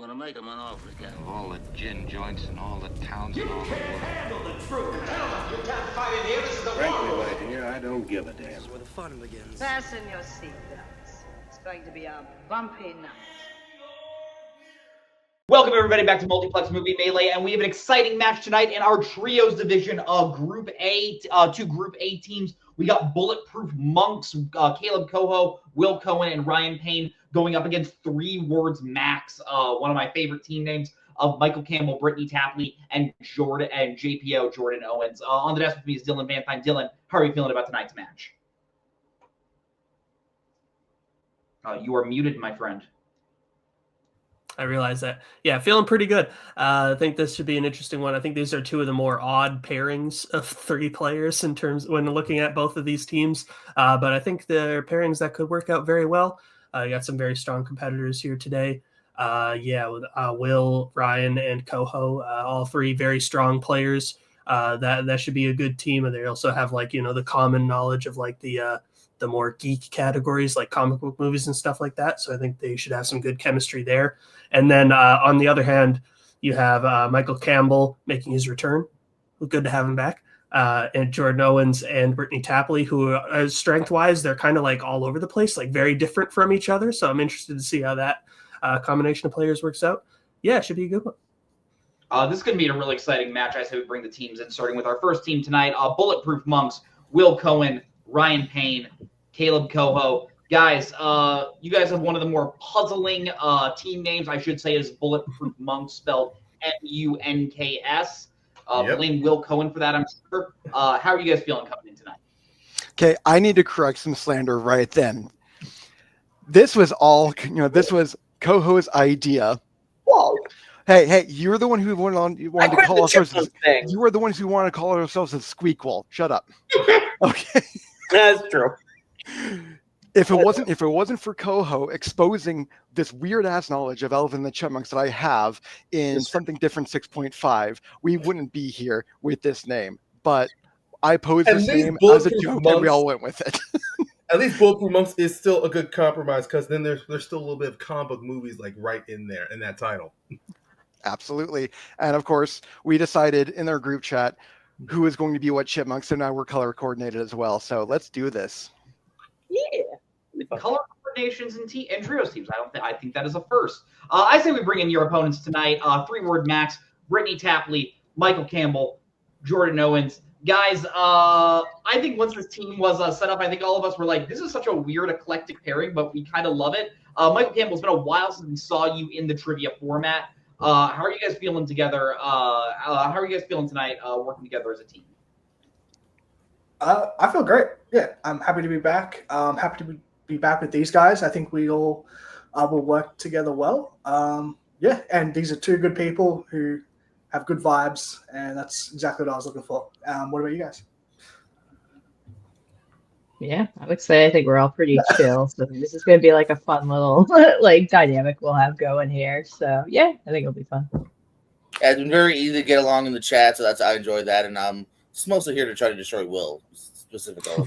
gonna make him an offer again. Of all the gin joints and all the towns and all the can't world. handle the truth. Gentlemen, you can't fight in here. This is the Frankly, war room. my dear, I don't give a damn. This is where the fun begins. Fasten your seatbelts. It's going to be a bumpy night. Welcome, everybody, back to Multiplex Movie Melee, and we have an exciting match tonight in our Trios division of Group A, two Group A teams. We got Bulletproof Munks, Caleb Coho, Will Cohen, and Ryan Payne going up against 3 Words Max, one of my favorite team names, of Michael Campbell, Brittany Tapley, and JPO, Jordan Owens. On the desk with me is Dylan Van Fine. Dylan, how are you feeling about tonight's match? You are muted, my friend. I realize that. Yeah, feeling pretty good. I think this should be an interesting one. I think these are 2 of the more odd pairings of 3 players in terms when looking at both of these teams. But I think they're pairings that could work out very well. You got some very strong competitors here today. With Will, Ryan, and Coho, all 3 very strong players. That should be a good team. And they also have the common knowledge of the more geek categories like comic book movies and stuff like that. So I think they should have some good chemistry there. And then on the other hand, you have Michael Campbell making his return. Good to have him back. And Jordan Owens and Brittany Tapley, who strength-wise, they're kind of all over the place, very different from each other. So I'm interested to see how that combination of players works out. Yeah, it should be a good one. This is going to be a really exciting match. I say we bring the teams in, starting with our first team tonight, Bulletproof Monks, Will Cohen, Ryan Payne, Caleb Coho. Guys, you guys have one of the more puzzling team names, I should say, is Bulletproof Monks, spelled M-U-N-K-S. Blame Will Cohen for that, I'm sure. How are you guys feeling coming in tonight? Okay, I need to correct some slander right then. This was all, this was Coho's idea. Whoa. Hey, you're the one who wanted to call ourselves. You were the ones who wanted to call ourselves a squeakquel. Shut up. Okay. That's true. If it wasn't for Coho exposing this weird ass knowledge of Alvin and the Chipmunks that I have in something different 6.5, we wouldn't be here with this name. But I posed this name as a joke, and we all went with it. At least Bulletproof Monks is still a good compromise, because then there's still a little bit of comic book movies right in there in that title. Absolutely. And of course, we decided in our group chat who is going to be what Chipmunks, so now we're color coordinated as well. So let's do this. Yeah. Color coordinations and trios teams. I think that is a first. I say we bring in your opponents tonight. 3-Word Max, Brittany Tapley, Michael Campbell, Jordan Owens. Guys, I think once this team was set up, I think all of us were like, this is such a weird, eclectic pairing, but we kind of love it. Michael Campbell, it's been a while since we saw you in the trivia format. How are you guys feeling together? How are you guys feeling tonight working together as a team? I feel great. Yeah, I'm happy to be back. Happy to be back with these guys. I think we all will work together well. And these are 2 good people who have good vibes, and that's exactly what I was looking for. What about you guys? Yeah, I would say I think we're all pretty chill. So this is going to be a fun little dynamic we'll have going here. So yeah, I think it'll be fun. Yeah, it's been very easy to get along in the chat, so I enjoyed that. And I'm just mostly here to try to destroy Will, specifically.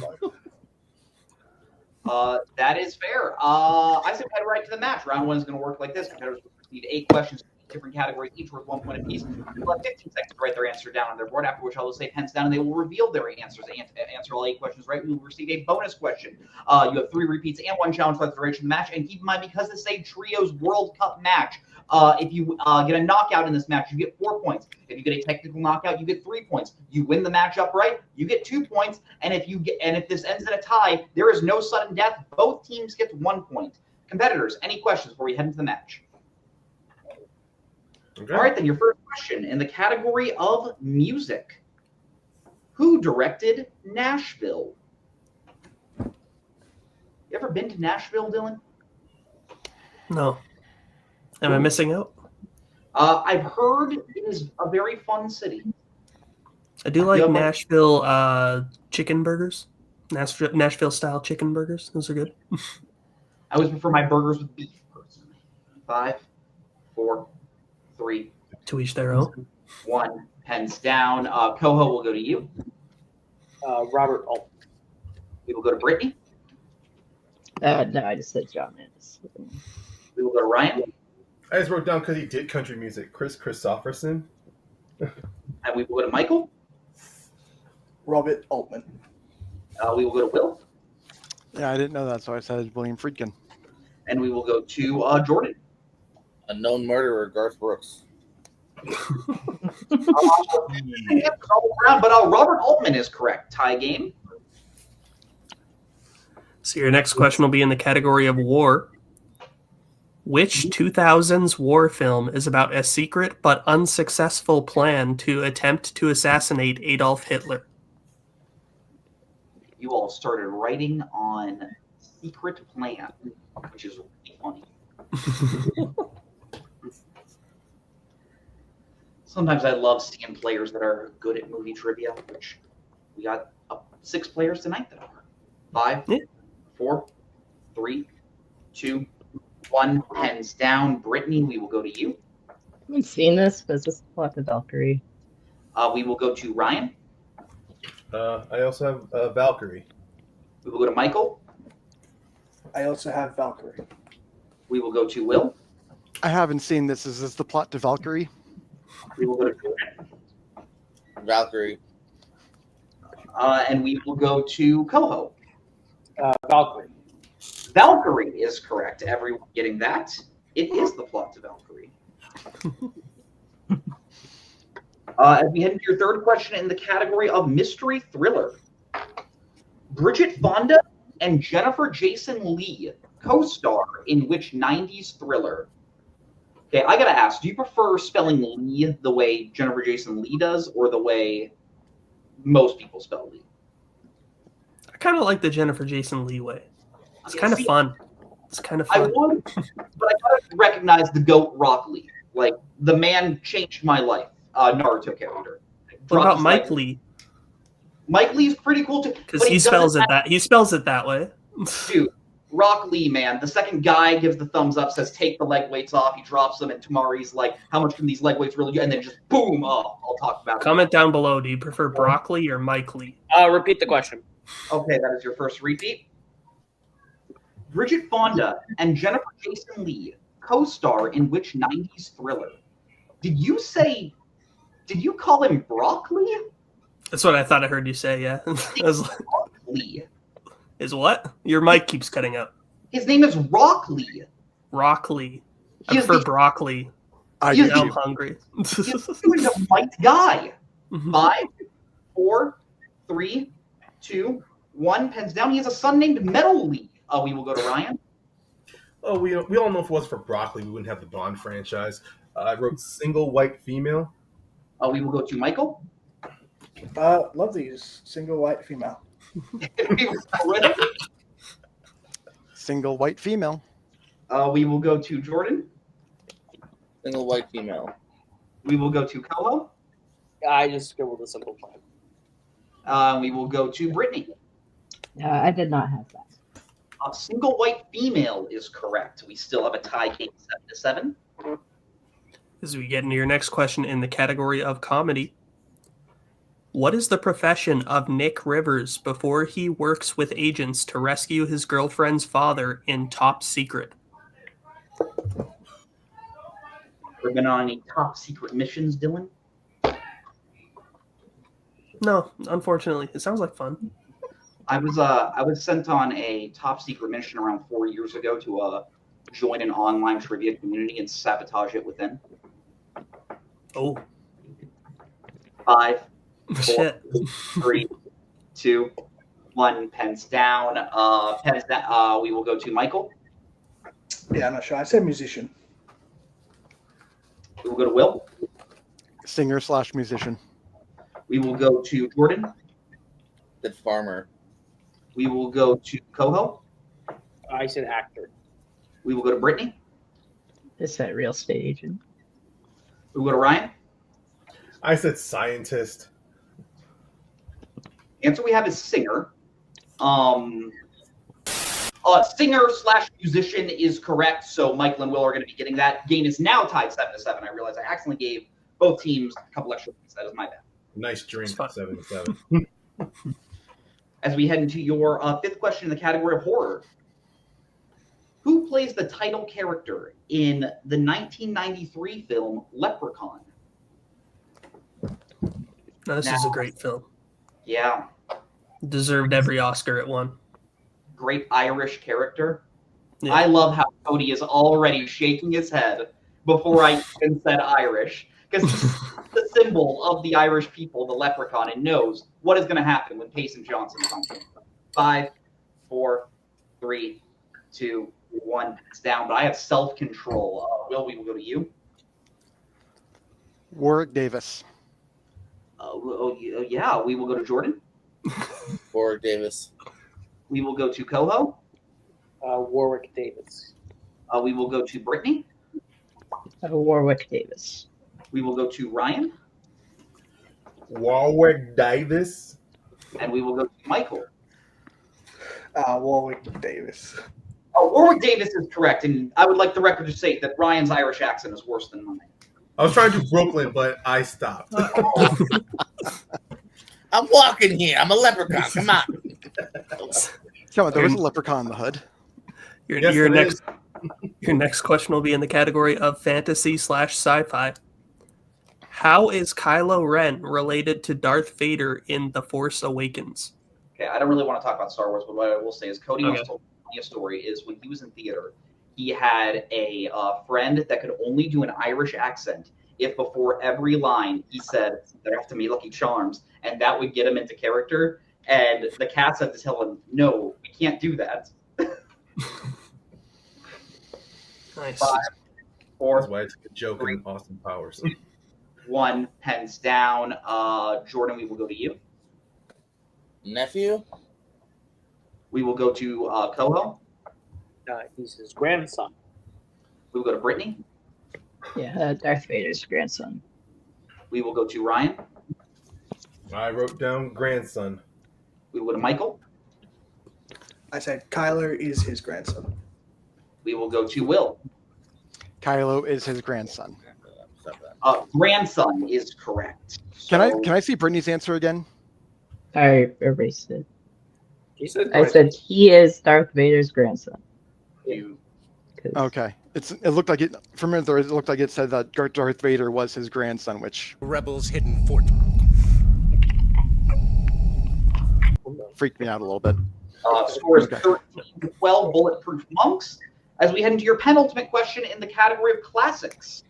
That is fair. I said head right to the match. Round 1 is going to work like this. Competitors will receive 8 questions, different categories, each worth 1 point apiece. People have 15 seconds to write their answer down on their board, after which I will say pens down, and they will reveal their answers. Answer all 8 questions right, we will receive a bonus question. You have 3 repeats and 1 challenge for the duration of the match. And keep in mind, because this is a Trios World Cup match, if you get a knockout in this match, you get 4 points. If you get a technical knockout, you get 3 points. You win the match upright, you get 2 points. And if this ends in a tie, there is no sudden death. Both teams get 1 point. Competitors, any questions before we head into the match? Okay. All right, then your first question in the category of music. Who directed Nashville? You ever been to Nashville, Dylan? No. Am I missing out? I've heard it is a very fun city. I do like Nashville chicken burgers. Nashville style chicken burgers. Those are good. I always prefer my burgers with beef, personally. 5, 4, 3. To each their own. 1. Pens down. Coho will go to you. Robert Alt. We will go to Brittany. No, I just said John Mendes. We will go to Ryan. I just wrote down because he did country music. Chris Christopherson. And we will go to Michael. Robert Altman. We will go to Will. Yeah, I didn't know that, so I said William Friedkin. And we will go to Jordan. Unknown murderer, Garth Brooks. But Robert Altman is correct. Tie game. So your next question will be in the category of war. Which 2000s war film is about a secret but unsuccessful plan to attempt to assassinate Adolf Hitler? You all started writing on secret plan, which is really funny. Sometimes I love seeing players that are good at movie trivia, which we got 6 players tonight that are. 5, 4, 3, 2, 1. Hands down. Brittany, we will go to you. I haven't seen this, but is this the plot to Valkyrie? We will go to Ryan. I also have Valkyrie. We will go to Michael. I also have Valkyrie. We will go to Will. I haven't seen this. Is this the plot to Valkyrie? We will go to Jordan. Valkyrie. And we will go to Coho. Valkyrie. Valkyrie is correct. Everyone getting that. It is the plot to Valkyrie. As we head into your third question in the category of mystery thriller, Bridget Fonda and Jennifer Jason Leigh co-star in which 90s thriller? Okay, I gotta ask, do you prefer spelling Lee the way Jennifer Jason Leigh does, or the way most people spell Lee? I kind of like the Jennifer Jason Leigh way. It's kind of fun. It's kind of I fun. would, but I gotta recognize the GOAT Rock Lee. Like, the man changed my life. Naruto character. What about Mike Lee? Mike Lee's pretty cool too. Because he spells it that way. Dude, Rock Lee, man. The second guy gives the thumbs up, says take the leg weights off. He drops them, and Tamari's like, how much can these leg weights really do? And then just boom, I'll talk about it. Comment down below. Do you prefer Broccoli or Mike Lee? Repeat the question. Okay, that is your first repeat. Bridget Fonda and Jennifer Jason Leigh co-star in which 90s thriller? Did you call him Broccoli? That's what I thought I heard you say, yeah. Lee. Is what? Your mic keeps cutting out. His name is Rock Lee. Rock Lee. I prefer broccoli. I'm hungry. He's a white guy. 5, 4, 3, 2, 1. Pens down. He has a son named Metal Lee. We will go to Ryan. Oh, we all know if it wasn't for Broccoli, we wouldn't have the Bond franchise. I wrote single white female. We will go to Michael. Love these. Single white female. Single white female. We will go to Jordan. Single white female. We will go to Coho. I just go with a simple plan. We will go to Brittany. I did not have that. Single white female is correct. We still have a tie game 7-7. As we get into your next question in the category of comedy, what is the profession of Nick Rivers before he works with agents to rescue his girlfriend's father in Top Secret? We've been on any top secret missions, Dylan? No, unfortunately. It sounds like fun. I was sent on a top secret mission around 4 years ago to join an online trivia community and sabotage it within. Oh. 5, 4, Shit. 3, 2, 1. Pens down. We will go to Michael. Yeah, I'm not sure. I said musician. We will go to Will. Singer/musician. We will go to Jordan. Good farmer. We will go to Coho. I said actor. We will go to Brittany. This said real estate agent. We will go to Ryan. I said scientist. Answer we have is singer. Singer/musician is correct. So Michael and Will are going to be getting that. Game is now tied 7-7. I realize I accidentally gave both teams a couple extra points. That is my bad. Nice drink. 7-7. As we head into your fifth question in the category of horror. Who plays the title character in the 1993 film Leprechaun? No, this is a great film. Yeah. Deserved every Oscar it won. Great Irish character. Yeah. I love how Cody is already shaking his head before I even said Irish, because the symbol of the Irish people, the leprechaun, and knows what is going to happen when Payson Johnson comes in. 5, 4, 3, 2, 1. It's down, but I have self-control. Will, we will go to you. Warwick Davis. Yeah, we will go to Jordan. Warwick Davis. We will go to Coho. Warwick Davis. We will go to Brittany. Warwick Davis. We will go to Ryan. Warwick Davis. And we will go to Michael. Warwick Davis. Oh, Warwick Davis is correct, and I would like the record to say that Ryan's Irish accent is worse than mine. I was trying to do Brooklyn, but I stopped. I'm walking here. I'm a leprechaun. Come on. Come on, there was a leprechaun in the hood. Your next question will be in the category of fantasy/sci-fi. How is Kylo Ren related to Darth Vader in The Force Awakens? Okay, I don't really want to talk about Star Wars, but what I will say is Cody once told me a story is when he was in theater, he had a friend that could only do an Irish accent if before every line he said, "They're after me, Lucky Charms," and that would get him into character. And the cast had to tell him, "No, we can't do that." Nice. 5, 4, That's why it's a joke in Austin Powers. 1, pens down. Jordan, we will go to you. Nephew? We will go to Coho. He's his grandson. We will go to Brittany. Yeah, Darth Vader's grandson. We will go to Ryan. I wrote down grandson. We will go to Michael. I said Kyler is his grandson. We will go to Will. Kylo is his grandson. Grandson is correct. Can I see Brittany's answer again? I erased it. He said I said he is Darth Vader's grandson. Okay. It looked like it for a minute there. It looked like it said that Darth Vader was his grandson, which Rebels hidden fort. freaked me out a little bit. Score is 13-12 Bulletproof Monks. As we head into your penultimate question in the category of classics.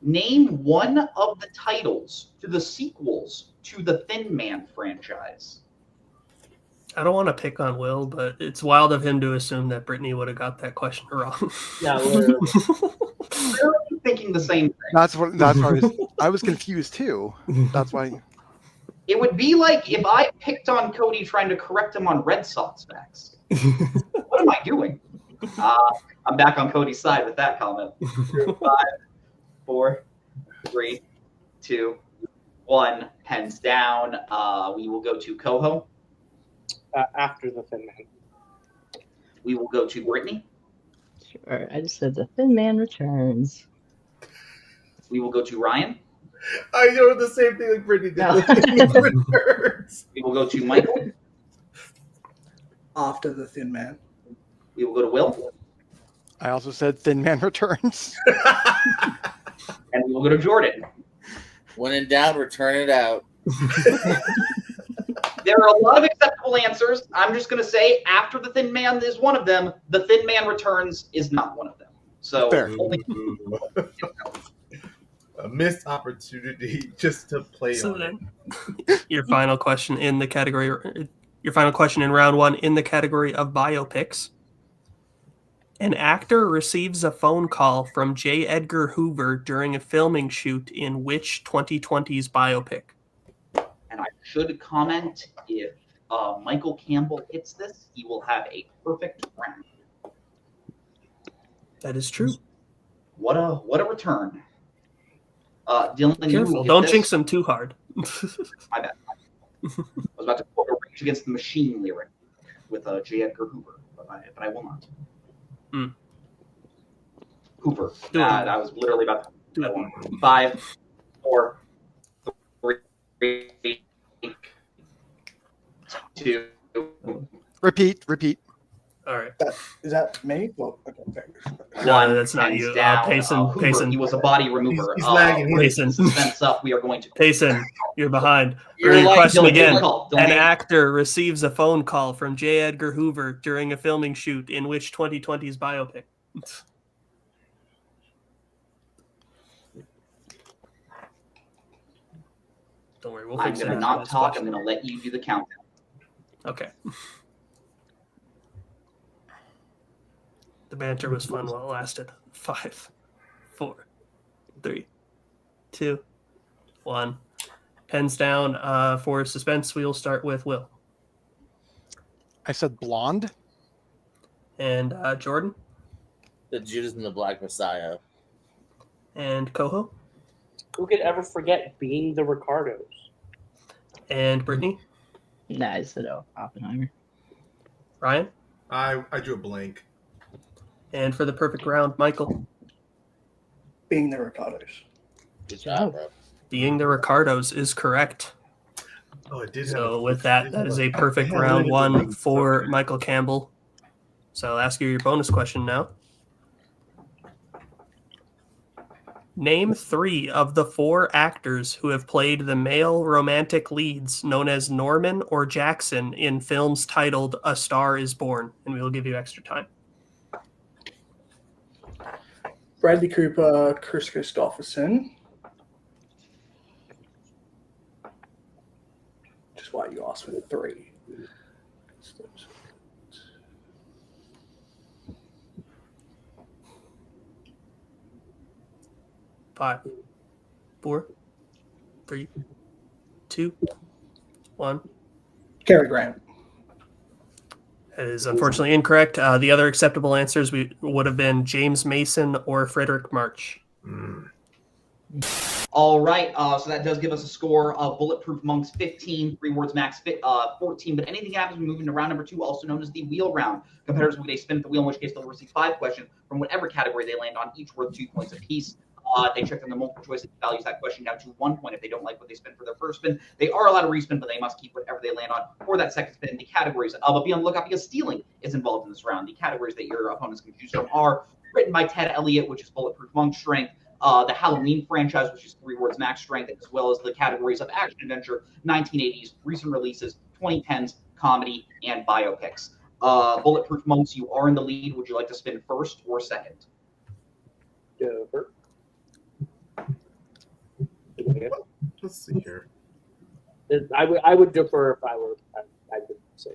Name one of the titles to the sequels to the Thin Man franchise. I don't want to pick on Will, but it's wild of him to assume that Brittany would have got that question wrong. Yeah, Literally thinking the same thing. That's what I was confused too. That's why. It would be like if I picked on Cody trying to correct him on Red Sox facts. What am I doing? I'm back on Cody's side with that comment. 5, 4, 3, 2, 1. Pens down. We will go to Coho. After the Thin Man. We will go to Brittany. Sure, I just said the Thin Man returns. We will go to Ryan. I know the same thing like Brittany did. No. We will go to Michael. After the Thin Man. We will go to Will. I also said Thin Man returns. And we will go to Jordan. When in doubt, return it out. There are a lot of acceptable answers. I'm just going to say after the Thin Man is one of them. The Thin Man returns is not one of them. So a missed opportunity just to play on it. Your final question in the category. Your final question in round one in the category of biopics. An actor receives a phone call from J. Edgar Hoover during a filming shoot in which 2020's biopic? And I should comment, if Michael Campbell hits this, he will have a perfect round. That is true. What a return. Dylan, Careful, don't jinx him too hard. My bad. I was about to quote a Rage Against the Machine lyric with J. Edgar Hoover, but I will not. Hoover. I was literally about to do that one. 5, 4, 3, 2. Repeat. All right. Is that me? Well, okay. No, that's not hands you. down. Payson, Hoover, Payson. he was a body remover. He's lagging. Payson. Suspense up. We are going to. Payson, you're behind. You're Your like question Dylan, again. Dylan, An Dylan. actor receives a phone call from J. Edgar Hoover during a filming shoot in which 2020's biopic? Don't worry, we'll I'm fix it. going to not talk. I'm going to let you do the countdown. Okay. The banter was fun while it lasted. 5, 4, 3, 2, 1. Pens down. For suspense, we'll start with Will. I said blonde. And Jordan. The Judas and the Black Messiah. And Coho. Who could ever forget being the Ricardos? And Brittany. Nah, I said Oppenheimer. Ryan. I drew a blank. And for the perfect round, Michael. Being the Ricardos. Good job, bro. Being the Ricardos is correct. Oh, it did. So with that, that is a perfect round one for Michael Campbell. So I'll ask you your bonus question now. Name 3 of the 4 actors who have played the male romantic leads known as Norman or Jackson in films titled A Star is Born. And we will give you extra time. Bradley Cooper, Chris Christopherson. Just why you asked for the 3. 5, 4, 3, 2, 1. Cary Grant. That is unfortunately incorrect. The other acceptable answers would have been James Mason or Frederick March. All right, so that does give us a score of Bulletproof Monks 15, 3 words max 14. But anything happens, we move into round number 2, also known as the wheel round. Competitors will get a spin at the wheel, in which case they'll receive 5 questions from whatever category they land on, each worth 2 points apiece. They check on the multiple choice and values that question down to 1 point. If they don't like what they spin for their first spin, they are allowed to respin, but they must keep whatever they land on for that second spin. The categories, but be on the lookout because stealing is involved in this round. The categories that your opponents can choose from are written by Ted Elliott, which is Bulletproof Monk Strength, the Halloween franchise, which is 3 words max strength, as well as the categories of action adventure, 1980s, recent releases, 2010s, comedy, and biopics. Bulletproof Monks, you are in the lead. Would you like to spin first or second? Dover. Let's see here. I would defer if I were. I would say.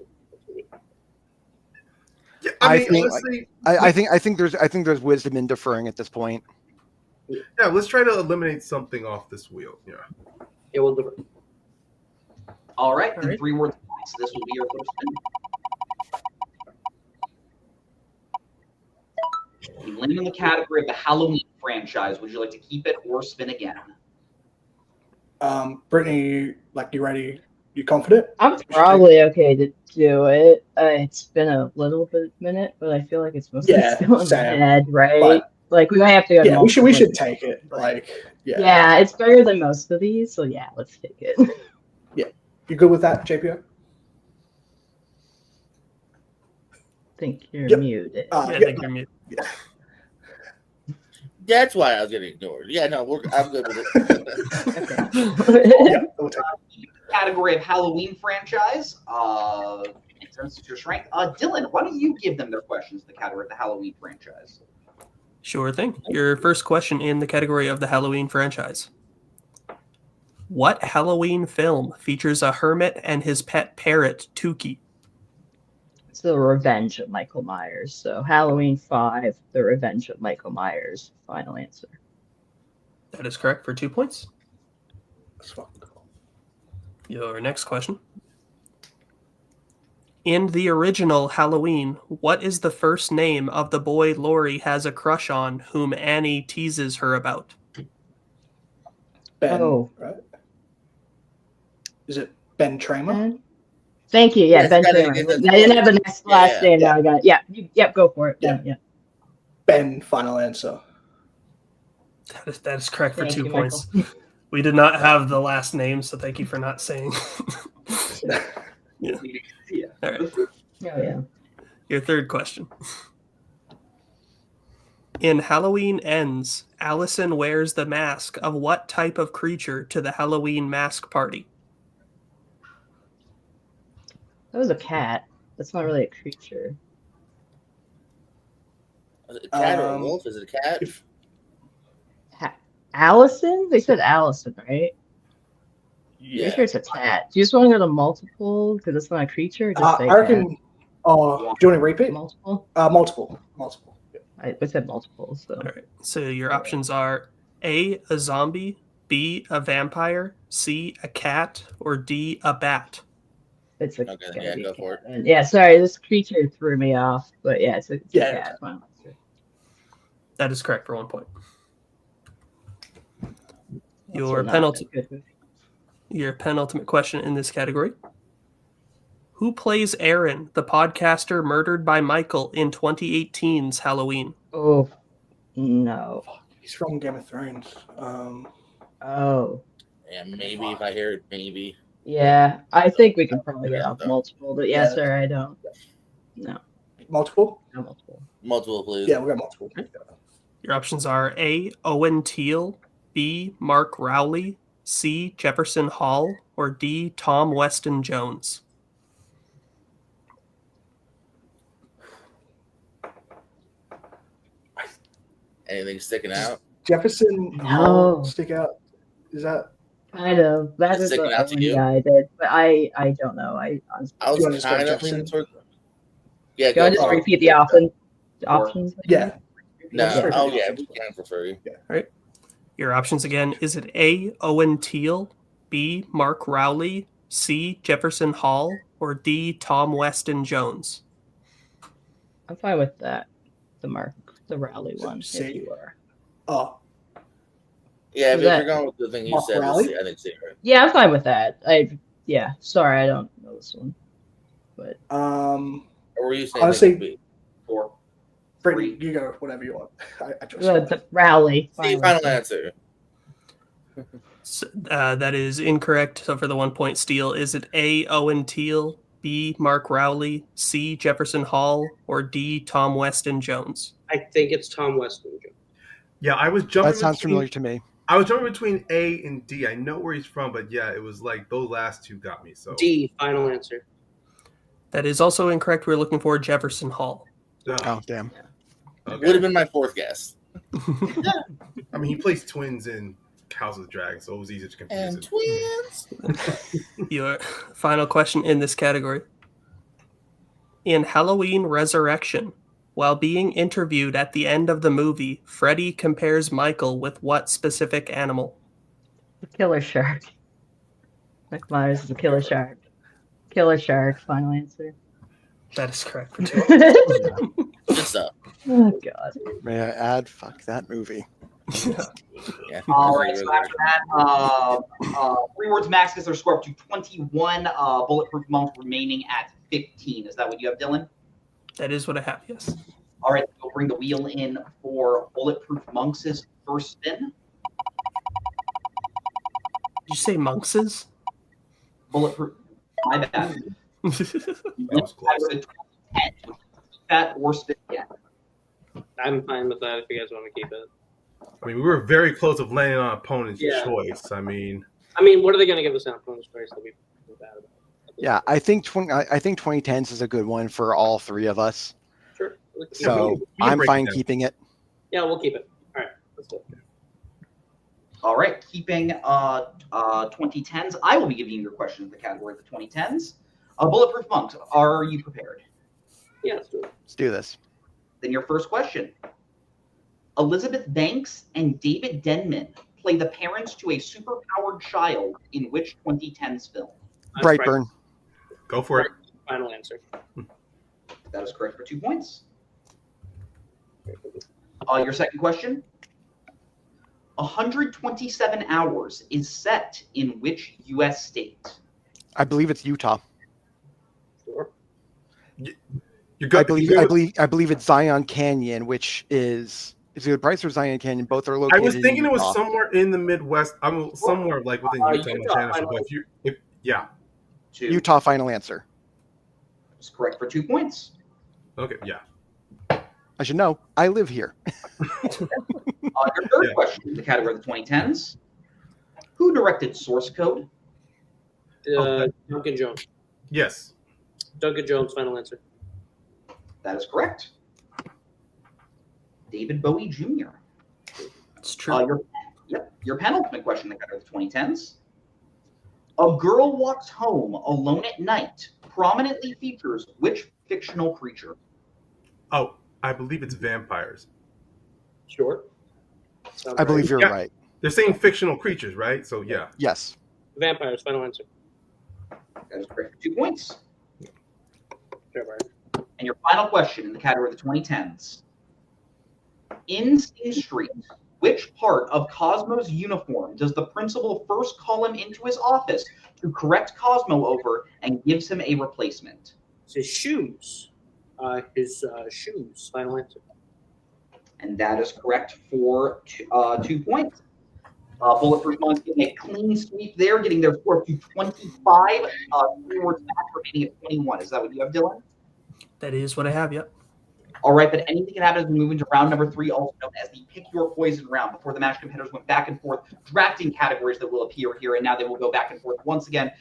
Yeah, I think there's wisdom in deferring at this point. Yeah, let's try to eliminate something off this wheel. Yeah. It will defer. All right, then 3 words max. This will be your first spin. You land in the category of the Halloween franchise. Would you like to keep it or spin again? Brittany, you ready? You confident? I'm probably okay to do it. It's been a little bit minute, but I feel like it's mostly still in my head, right? But, we might have to go. Yeah, we should take it. Yeah, it's better than most of these, so yeah, let's take it. Yeah, you good with that, JPO? I think you're muted. I think you're muted. Yeah. That's why I was getting ignored. Yeah, no, I'm good with it. Yeah, we'll take it. Category of Halloween franchise. In terms of your strength, Dylan, why don't you give them their questions? The category of the Halloween franchise. Sure thing. Your first question in the category of the Halloween franchise. What Halloween film features a hermit and his pet parrot, Tukey? It's The Revenge of Michael Myers. So Halloween 5, The Revenge of Michael Myers. Final answer. That is correct for 2 points. That's fucking cool. Your next question. In the original Halloween, what is the first name of the boy Laurie has a crush on whom Annie teases her about? Ben, Oh. right? Is it Ben Tramer? Thank you. Yeah, Yes, Ben gotta Tramer. get I the- didn't have the next last Yeah. name. Now I got it. Yeah. Yep, go for it. Yeah. Yeah. Ben, final answer. That is correct for Thank 2 you, points. Michael. We did not have the last name, so thank you for not saying. Yeah. Yeah. All right. Oh, yeah. Your third question. In Halloween Ends, Allison wears the mask of what type of creature to the Halloween mask party? That was a cat. That's not really a creature. Is it a cat or a wolf? Is it a cat? Allison? They said Allison, right? Yeah. Pretty sure it's a cat. Do you just want to go to multiple because it's not a creature? Or just say I reckon. Do you want to repeat? multiple. Multiple. I said multiple. So. All right. So your options are A, a zombie, B, a vampire, C, a cat, or D, a bat. It's a Okay, yeah, go for it. And yeah, sorry, this creature threw me off, but yeah, it's a cat. Final answer. That is correct for 1 point. Also not a good movie. Your penultimate question in this category. Who plays Aaron, the podcaster murdered by Michael in 2018's Halloween? Oh, no. He's from Game of Thrones. Oh. Yeah, maybe if I hear it, maybe. Yeah, I think we can probably get off multiple, but yeah, sir, I don't. No. Multiple? No multiple. Multiple, please. Yeah, we got multiple. Your options are A, Owen Teal, B, Mark Rowley, C, Jefferson Hall, or D, Tom Weston Jones. Anything sticking out? Jefferson Hall stick out? Is that kind of that is sticking out to you? Yeah, I did, but I don't know. I was kind of leaning toward. Yeah, go just repeat the options. Yeah. No. Yeah. Oh yeah, we can for free. All right. Your options again. Is it A, Owen Teal, B, Mark Rowley, C, Jefferson Hall, or D, Tom Weston Jones? I'm fine with that. The Rowley one. C. If you were. Oh. Yeah, Is if that you're going with the thing you Mark said, Rowley? I think C, right? Yeah, I'm fine with that. Sorry, I don't know this one, but Or were you saying honestly, B? 4. Brittany, you go whatever you want. I trust the Rowley. C, final answer. So, that is incorrect. So for the 1 point steal, is it A, Owen Teal, B, Mark Rowley, C, Jefferson Hall, or D, Tom Weston Jones? I think it's Tom Weston Jones. Yeah, I was jumping. That sounds familiar to me. I was jumping between A and D. I know where he's from, but yeah, it was like those last two got me. So D, final answer. That is also incorrect. We're looking for Jefferson Hall. Oh, damn. Okay. Would have been my fourth guess. I mean, he plays twins in House of the Dragon, so it was easy to confuse. And twins. Your final question in this category. In Halloween Resurrection, while being interviewed at the end of the movie, Freddy compares Michael with what specific animal? The killer shark. Mike Myers is a killer shark. Killer shark. Final answer. That is correct for 2. Good stuff. Oh God. May I add? Fuck that movie. Yeah. All right, so after that, 3 words max because they're scored up to 21. Bulletproof Monk remaining at 15. Is that what you have, Dylan? That is what I have, yes. All right, we'll bring the wheel in for Bulletproof Monks' first spin. Did you say Monks's? Bulletproof. My bad. That was close. That or spin again. I'm fine with that if you guys want to keep it. I mean, we were very close of landing on opponent's Yeah. choice. I mean, what are they going to give us an opponent's choice that we feel bad about? Yeah, I think 2010s is a good one for all three of us. Sure. So we can I'm break it fine down. keeping it. Yeah, we'll keep it. All right, let's do it. All right, keeping 2010s. I will be giving you your question in the category of the 2010s. Bulletproof Monks, are you prepared? Yeah, let's do it. Let's do this. Then your first question. Elizabeth Banks and David Denman play the parents to a superpowered child in which 2010s film? Brightburn. go for it. Final answer. That is correct for 2 points. Your second question. 127 Hours is set in which U.S. state? I believe it's Utah. Sure. You're good. I believe it's Zion Canyon, which is it Bryce or Zion Canyon? Both are located. I was thinking in it was Utah. somewhere in the Midwest. I'm somewhere like within Utah, Montana. But Utah final answer. That's correct for 2 points. Okay, yeah. I should know. I live here. Your third question in the category of the 2010s. Who directed Source Code? Duncan Jones. Yes. Duncan Jones, final answer. That is correct. David Bowie Jr. It's true. Your penultimate question in the category of the 2010s. A Girl Walks Home Alone at Night prominently features which fictional creature? Oh, I believe it's vampires. Sure. I believe you're right. They're saying fictional creatures, right? So yeah. Yes. Vampires, final answer. That is correct for 2 points. Sure, Brian. And your final question in the category of the 2010s. In Sing Street, which part of Cosmo's uniform does the principal first call him into his office to correct Cosmo over and gives him a replacement? It's his shoes. His shoes, final answer. And that is correct for 2 points. Bulletproof Monks getting a clean sweep there, getting their score up to 25. 3 words back, remaining at 21. Is that what you have, Dylan? That is what I have. Yep. All right, but anything can happen as we move into round number 3, also known as the Pick Your Poison round. Before the match, competitors went back and forth, drafting categories that will appear here, and now they will go back and forth once again,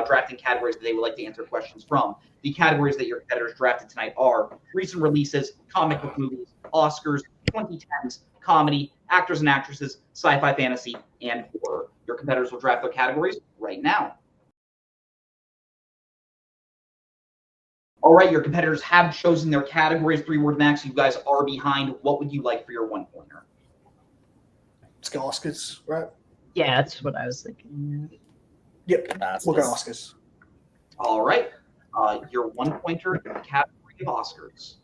drafting categories that they would like to answer questions from. The categories that your competitors drafted tonight are recent releases, comic book movies, Oscars, 2010s, comedy, actors and actresses, sci-fi, fantasy, and horror. Your competitors will draft their categories right now. All right, your competitors have chosen their categories. 3-word max. You guys are behind. What would you like for your 1-pointer? Let's go Oscars, right? Yeah, that's what I was thinking. Yep, we'll go Oscars. All right. Your 1-pointer in the category of Oscars.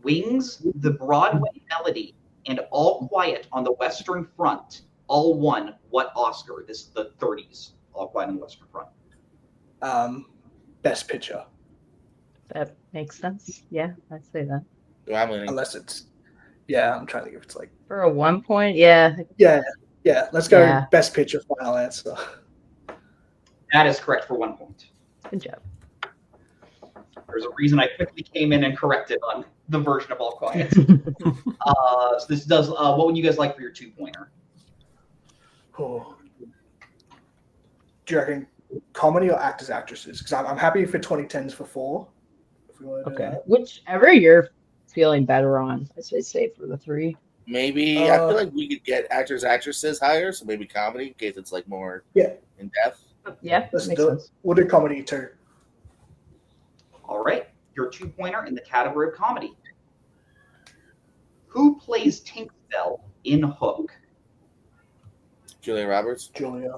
Wings, The Broadway Melody, and All Quiet on the Western Front all won what Oscar? This is the 30s. All Quiet on the Western Front. Best Picture. That makes sense. Yeah, I'd say that. Unless it's, yeah, I'm trying to think if it's like For a 1 point, yeah. Yeah. Let's go Yeah. Best Picture final answer. That is correct for 1 point. Good job. There's a reason I quickly came in and corrected on the version of All Quiet. So this does. What would you guys like for your 2-pointer? Oh. Do you reckon comedy or actors, actresses? Because I'm happy for 2010s for 4. If we want to do Okay. that. Whichever you're feeling better on, I say for the 3. Maybe I feel like we could get actors, actresses higher, so maybe comedy in case it's like more in depth. Yeah, Let's makes do sense. it. We'll do comedy too. All right, your 2-pointer in the category of comedy. Who plays Tinkerbell in Hook? Julia Roberts. Julia.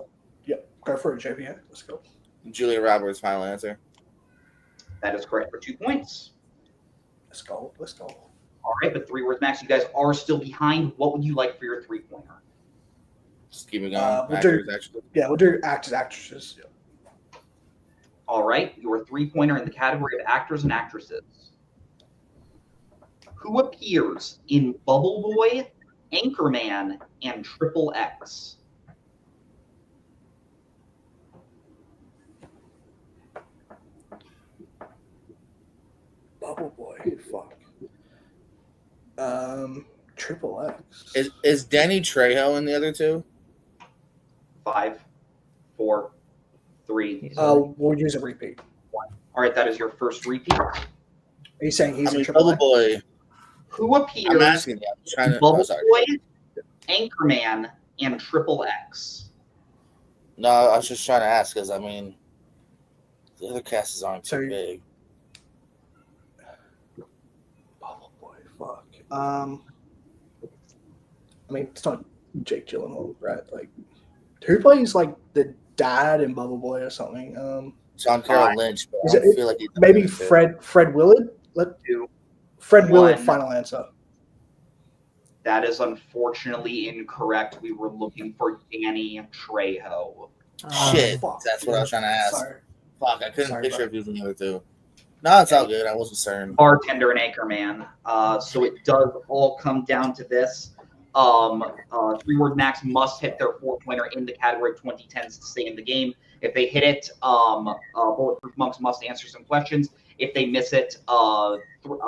Yep. Go for it, JP. Let's go. Julia Roberts, final answer. That is correct for 2 points. Let's go. All right, but 3-word max. You guys are still behind. What would you like for your 3-pointer? Just keep it going. We'll Actors, do actresses. actors, actresses. Yeah. All right, your 3-pointer in the category of actors and actresses. Who appears in Bubble Boy, Anchorman, and Triple X? Bubble Boy. Fuck. Triple X. Is Danny Trejo in the other 2? 5, 4, 3. We'll use a repeat. All right, that is your first repeat. Are you saying he's in Bubble Triple X? Boy. Who appears I'm asking you. I'm trying to. Bubble Oh, sorry. Boy, Anchorman, and Triple X? No, I was just trying to ask because I mean, the other casts aren't too So- big. Bubble Boy. Fuck. I mean, it's not Jake Gyllenhaal, right? Like, who plays like the dad in Bubble Boy or something? John Carroll Lynch, but Is I don't it- feel like he's Maybe Fred Willard. Fred Willard. One. Final answer. That is unfortunately incorrect. We were looking for Danny Trejo. Shit, fuck. that's what I was trying to ask. Sorry. Fuck, I couldn't Sorry, picture bro. if he was in the other 2. No, it's all good. I wasn't certain. Bartender and Anchorman. So it does all come down to this. 3-word max must hit their 4-pointer in the category of 2010s to stay in the game. If they hit it, Bulletproof Monks must answer some questions. If they miss it, Bulletproof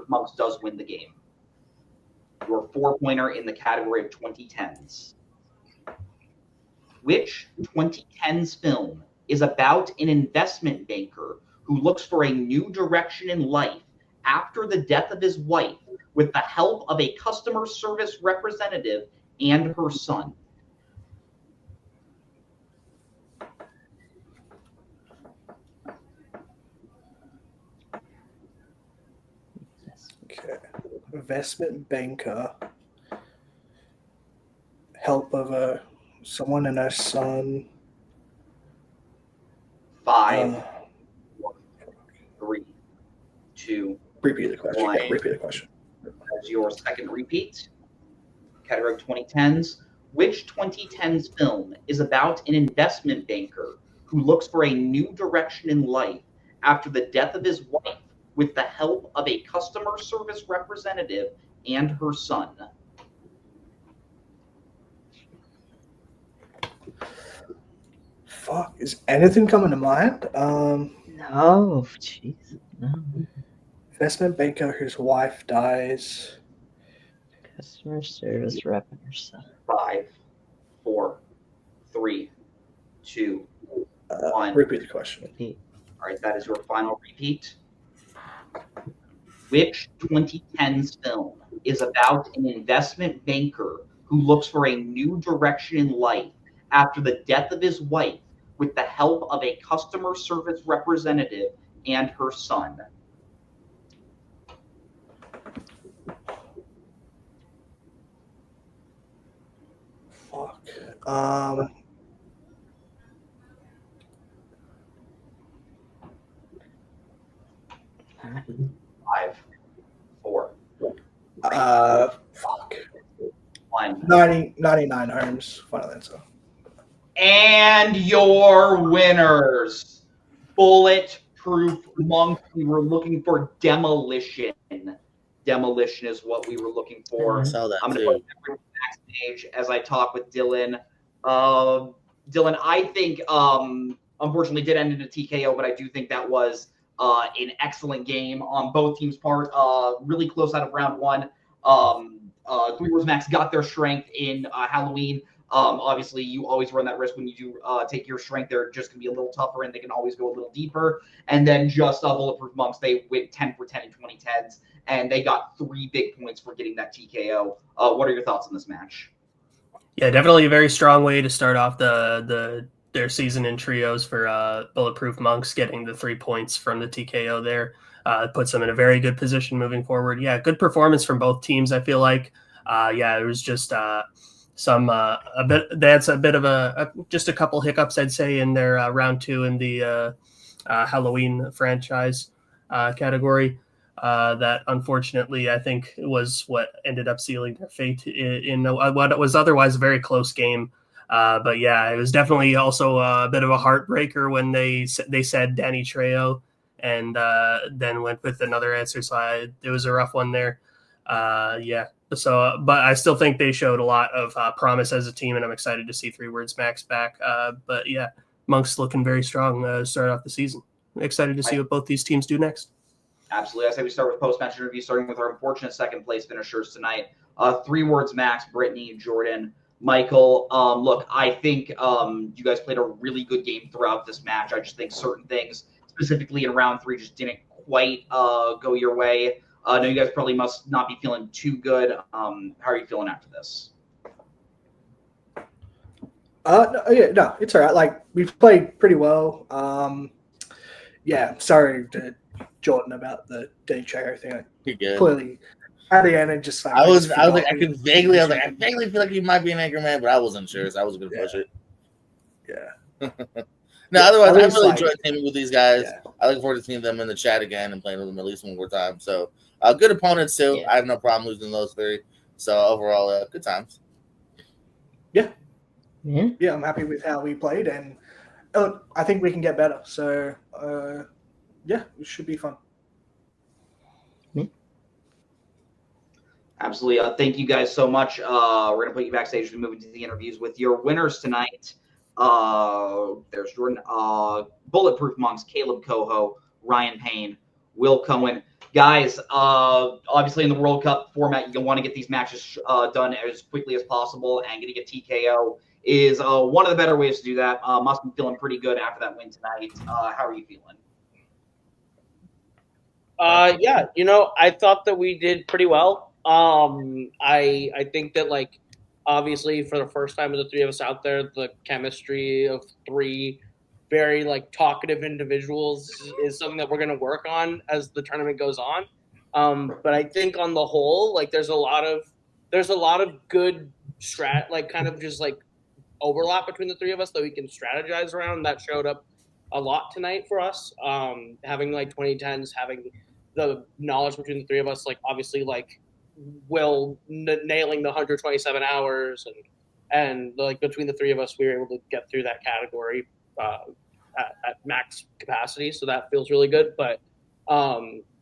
Monks does win the game. Your 4-pointer in the category of 2010s. Which 2010s film is about an investment banker who looks for a new direction in life after the death of his wife with the help of a customer service representative and her son? Okay. Investment banker. Help of someone and her son. 5, 3, 2. Repeat the question. 1. Yeah, repeat the question. As your second repeat, category of 2010s. Which 2010s film is about an investment banker who looks for a new direction in life after the death of his wife with the help of a customer service representative and her son? Fuck, is anything coming to mind? No, jeez, no. Investment banker whose wife dies. Customer service rep and her son. 5, 4, 3, 2, 1. Repeat the question. All right, that is your final repeat. Which 2010s film is about an investment banker who looks for a new direction in life after the death of his wife with the help of a customer service representative and her son? Fuck. 5, 4. Fuck. 1. 99 homes. Final answer. And your winners, Bulletproof Monks. We were looking for Demolition. Demolition is what we were looking for. I saw that I'm going to too. put everyone backstage as I talk with Dylan. Dylan, I think, unfortunately, did end in a TKO, but I do think that was an excellent game on both teams' part. Really close out of round one. Three Words Max got their strength in Halloween. Obviously, you always run that risk when you do take your strength. They're just going to be a little tougher, and they can always go a little deeper. And then just Bulletproof Monks, they went 10 for 10 in 2010s, and they got 3 big points for getting that TKO. What are your thoughts on this match? Yeah, definitely a very strong way to start off their season in trios for Bulletproof Monks, getting the 3 points from the TKO there. Puts them in a very good position moving forward. Yeah, good performance from both teams, I feel like. It was just that's a bit of just a couple hiccups, I'd say, in their round 2 in the Halloween franchise category. That unfortunately, I think, was what ended up sealing their fate in what was otherwise a very close game. But yeah, it was definitely also a bit of a heartbreaker when they said Danny Trejo and then went with another answer. So it was a rough one there. So, but I still think they showed a lot of promise as a team, and I'm excited to see Three Words Max back. But yeah, Monks looking very strong to start off the season. Excited to see what both these teams do next. Absolutely. I say we start with post-match interview, starting with our unfortunate second-place finishers tonight. Three Words Max, Brittany, Jordan, Michael. Look, I think you guys played a really good game throughout this match. I just think certain things, specifically in round 3, just didn't quite go your way. I know you guys probably must not be feeling too good. How are you feeling after this? No, it's all right. Like, we've played pretty well. Sorry to Jordan about the DJ thing. You're good. Clearly, at the end, it just like I vaguely feel like he might be an anchor man, but I wasn't sure, so I was gonna push it. Yeah. No, otherwise, I really like, enjoyed teaming with these guys. Yeah. I look forward to seeing them in the chat again and playing with them at least one more time. So, good opponents too. Yeah. I have no problem losing those 3. So overall, good times. Yeah, I'm happy with how we played, and I think we can get better. So, it should be fun. Absolutely. Thank you guys so much. We're going to put you backstage and move into the interviews with your winners tonight. There's Jordan, Bulletproof Monks, Caleb Coho, Ryan Payne, Will Cohen. Guys, obviously in the World Cup format, you want to get these matches done as quickly as possible, and getting a TKO is one of the better ways to do that. Must be feeling pretty good after that win tonight. How are you feeling? Yeah, I thought that we did pretty well. I think that, like, obviously for the first time of the three of us out there, the chemistry of three very, like, talkative individuals is something that we're going to work on as the tournament goes on. But I think on the whole, like, there's a lot of good kind of just like overlap between the three of us that we can strategize around. That showed up a lot tonight for us. Having like 2010s, having the knowledge between the three of us, like obviously like Will nailing the 127 hours, and like between the three of us, we were able to get through that category at max capacity. So that feels really good. But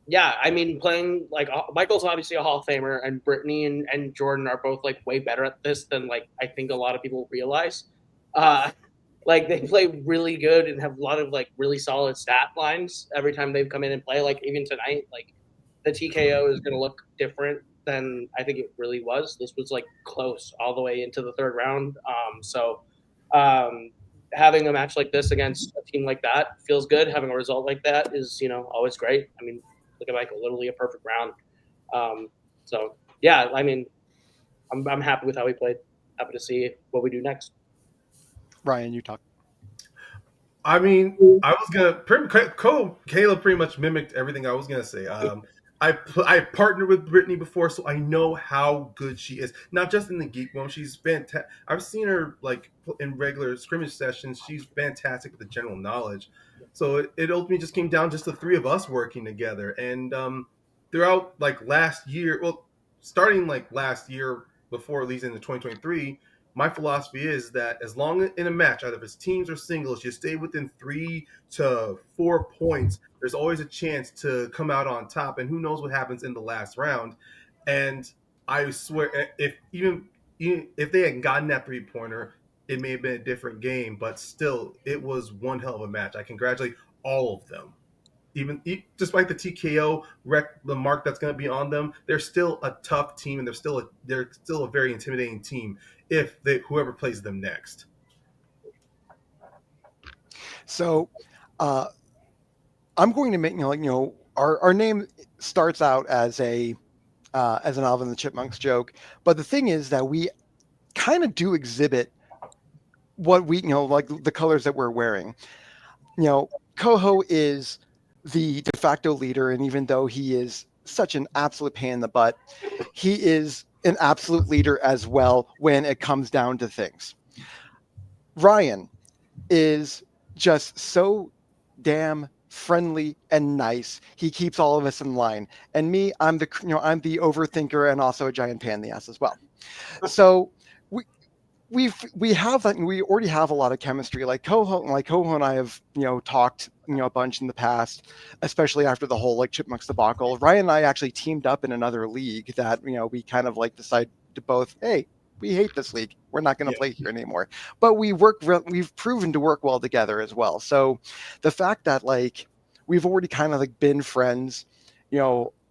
yeah, I mean, playing like Michael's obviously a Hall of Famer, and Brittany and Jordan are both like way better at this than like I think a lot of people realize. Like they play really good and have a lot of like really solid stat lines every time they've come in and play. Like even tonight, like the TKO is going to look different than I think it really was. This was like close all the way into the third round. Having a match like this against a team like that feels good. Having a result like that is, always great. I mean, look at Michael, literally a perfect round. So yeah, I mean, I'm happy with how we played. Happy to see what we do next. Ryan, you talk. I mean, I was Caleb pretty much mimicked everything I was gonna say. I partnered with Brittany before, so I know how good she is. Not just in the Geek Room, she's fantastic. I've seen her like in regular scrimmage sessions. She's fantastic with the general knowledge. So it ultimately just came down just the three of us working together. And throughout like last year, starting like last year before leading into 2023. My philosophy is that as long as in a match, either if it's teams or singles, you stay within 3 to 4 points, there's always a chance to come out on top. And who knows what happens in the last round. And I swear, if they had gotten that 3-pointer, it may have been a different game. But still, it was one hell of a match. I congratulate all of them. Even despite the TKO the mark that's going to be on them, they're still a tough team, and they're still a very intimidating team if whoever plays them next. So, I'm going to make our name starts out as an Alvin and the Chipmunks joke, but the thing is that we kind of do exhibit what we like the colors that we're wearing. Coho is the de facto leader, and even though he is such an absolute pain in the butt, he is an absolute leader as well when it comes down to things. Ryan is just so damn friendly and nice. He keeps all of us in line. And me, I'm the overthinker and also a giant pain in the ass as well. So we already have a lot of chemistry. Like Coho and I have talked a bunch in the past, especially after the whole like Chipmunks debacle. Ryan and I actually teamed up in another league that we kind of like decided to both, hey, we hate this league, we're not going to play here anymore. But we've proven to work well together as well. So the fact that like we've already kind of like been friends,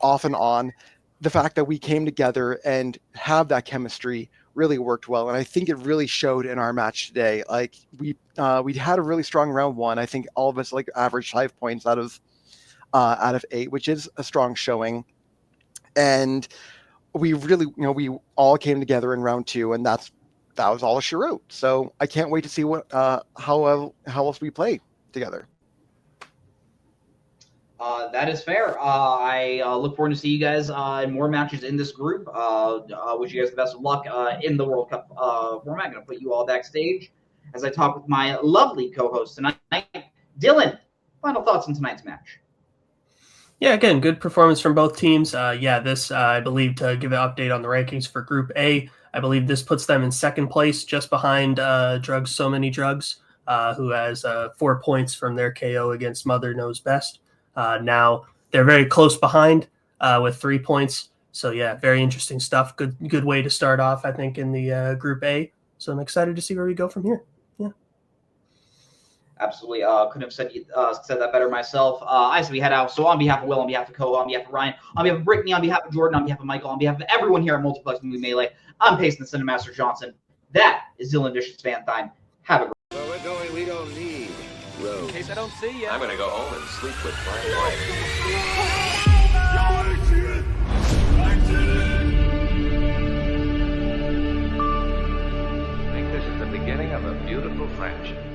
off and on, the fact that we came together and have that chemistry really worked well, and I think it really showed in our match today. Like we had a really strong round one. I think all of us like averaged 5 points out of 8, which is a strong showing. And we really, we all came together in round 2, and that was all she wrote. So I can't wait to see how else we play together. That is fair. I look forward to see you guys in more matches in this group. Wish you guys the best of luck in the World Cup format. I'm going to put you all backstage as I talk with my lovely co-host tonight. Dylan, final thoughts on tonight's match? Yeah, again, good performance from both teams. This, I believe, to give an update on the rankings for Group A, I believe this puts them in second place, just behind Drugs So Many Drugs, who has 4 points from their KO against Mother Knows Best. Now they're very close behind with 3 points. So yeah, very interesting stuff. Good way to start off, I think, in the Group A. So I'm excited to see where we go from here. Yeah. Absolutely. Couldn't have said that better myself. I say we head out. So on behalf of Will, on behalf of Koho, on behalf of Ryan, on behalf of Brittany, on behalf of Jordan, on behalf of Michael, on behalf of everyone here at Multiplex Movie Melee, I'm Payson the Cinemaster Johnson. That is Dylan Vicious Fan Time. Have a great Where we're going, we don't need roads. In case I don't see you. I'm gonna go home and sleep with my wife. I think this is the beginning of a beautiful friendship.